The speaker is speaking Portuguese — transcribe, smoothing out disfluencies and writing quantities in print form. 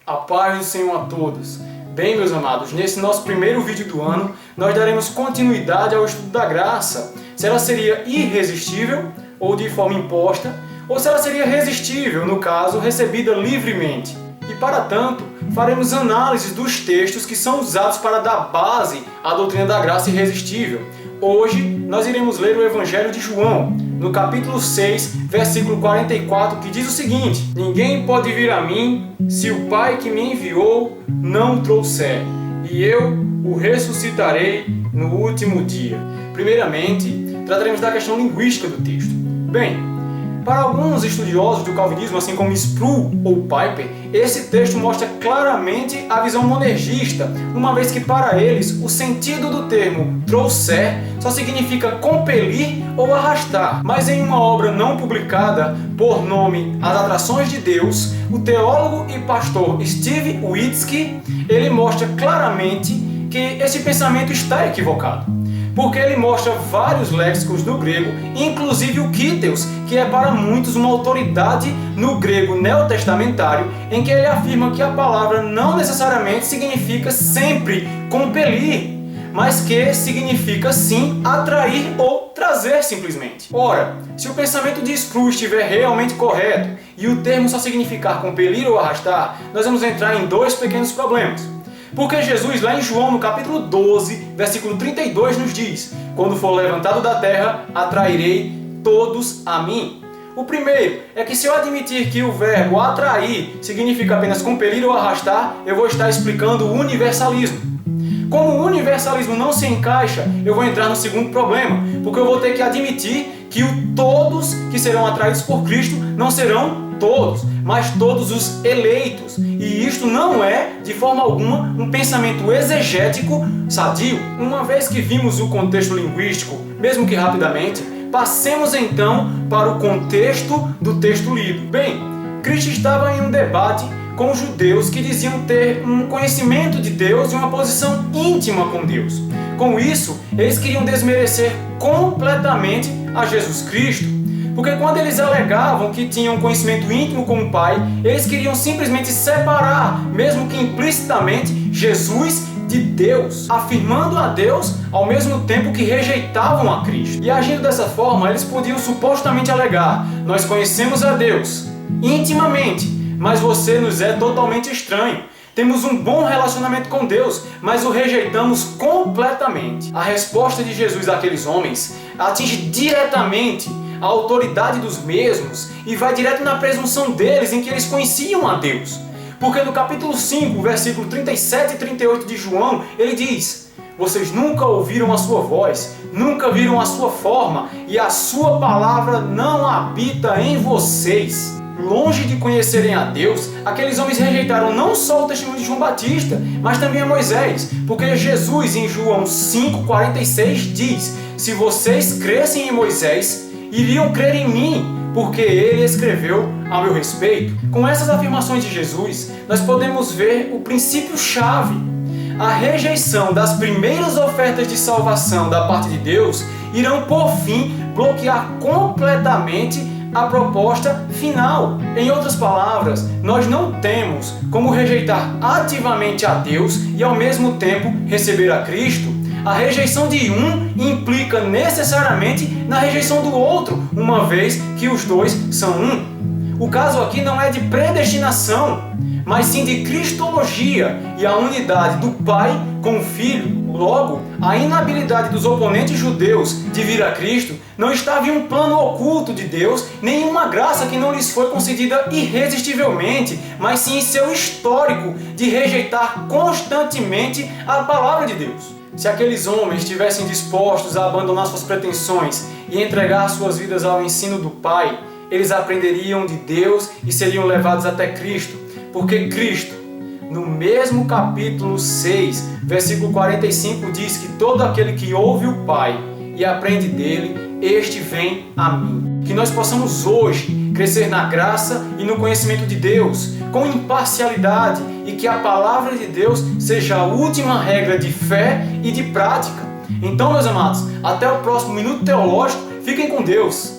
A paz do Senhor a todos. Bem, meus amados, nesse nosso primeiro vídeo do ano, nós daremos continuidade ao estudo da graça. Se ela seria irresistível, ou de forma imposta, ou se ela seria resistível, no caso, recebida livremente. E para tanto, faremos análises dos textos que são usados para dar base à doutrina da graça irresistível. Hoje, nós iremos ler o Evangelho de João, no capítulo 6, versículo 44, que diz o seguinte: Ninguém pode vir a mim se o Pai que me enviou não o trouxer, e eu o ressuscitarei no último dia. Primeiramente, trataremos da questão linguística do texto. Bem, para alguns estudiosos do calvinismo, assim como Sproul ou Piper, esse texto mostra claramente a visão monergista, uma vez que para eles o sentido do termo trouxer só significa compelir ou arrastar. Mas em uma obra não publicada por nome As Atrações de Deus, o teólogo e pastor Steve Witsky, ele mostra claramente que esse pensamento está equivocado, porque ele mostra vários léxicos no grego, inclusive o Kytheos, que é para muitos uma autoridade no grego neotestamentário, em que ele afirma que a palavra não necessariamente significa sempre compelir, mas que significa sim atrair ou trazer simplesmente. Ora, se o pensamento de Sproul estiver realmente correto e o termo só significar compelir ou arrastar, nós vamos entrar em dois pequenos problemas. Porque Jesus, lá em João, no capítulo 12, versículo 32, nos diz: Quando for levantado da terra, atrairei todos a mim. O primeiro é que se eu admitir que o verbo atrair significa apenas compelir ou arrastar, eu vou estar explicando o universalismo. Como o universalismo não se encaixa, eu vou entrar no segundo problema, porque eu vou ter que admitir que todos que serão atraídos por Cristo não serão todos, mas todos os eleitos. E isto não é, de forma alguma, um pensamento exegético sadio. Uma vez que vimos o contexto linguístico, mesmo que rapidamente, passemos então para o contexto do texto lido. Bem, Cristo estava em um debate com os judeus que diziam ter um conhecimento de Deus e uma posição íntima com Deus. Com isso, eles queriam desmerecer completamente a Jesus Cristo, porque quando eles alegavam que tinham um conhecimento íntimo com o Pai, eles queriam simplesmente separar, mesmo que implicitamente, Jesus de Deus, afirmando a Deus ao mesmo tempo que rejeitavam a Cristo. E agindo dessa forma, eles podiam supostamente alegar: nós conhecemos a Deus intimamente, mas você nos é totalmente estranho. Temos um bom relacionamento com Deus, mas o rejeitamos completamente. A resposta de Jesus àqueles homens atinge diretamente a autoridade dos mesmos e vai direto na presunção deles em que eles conheciam a Deus. Porque no capítulo 5, versículo 37 e 38 de João, ele diz: Vocês nunca ouviram a sua voz, nunca viram a sua forma, e a sua palavra não habita em vocês. Longe de conhecerem a Deus, aqueles homens rejeitaram não só o testemunho de João Batista, mas também a Moisés, porque Jesus, em João 5,46, diz: Se vocês crescem em Moisés, iriam crer em mim, porque ele escreveu a meu respeito. Com essas afirmações de Jesus, nós podemos ver o princípio-chave. A rejeição das primeiras ofertas de salvação da parte de Deus irão, por fim, bloquear completamente a proposta final. Em outras palavras, nós não temos como rejeitar ativamente a Deus e ao mesmo tempo receber a Cristo. A rejeição de um implica necessariamente na rejeição do outro, uma vez que os dois são um. O caso aqui não é de predestinação, mas sim de cristologia e a unidade do Pai com o Filho. Logo, a inabilidade dos oponentes judeus de vir a Cristo não estava em um plano oculto de Deus, nem em uma graça que não lhes foi concedida irresistivelmente, mas sim em seu histórico de rejeitar constantemente a palavra de Deus. Se aqueles homens estivessem dispostos a abandonar suas pretensões e entregar suas vidas ao ensino do Pai, eles aprenderiam de Deus e seriam levados até Cristo, porque Cristo, no mesmo capítulo 6, versículo 45, diz que todo aquele que ouve o Pai e aprende dele, este vem a mim. Que nós possamos hoje crescer na graça e no conhecimento de Deus, com imparcialidade, e que a palavra de Deus seja a última regra de fé e de prática. Então, meus amados, até o próximo Minuto Teológico. Fiquem com Deus.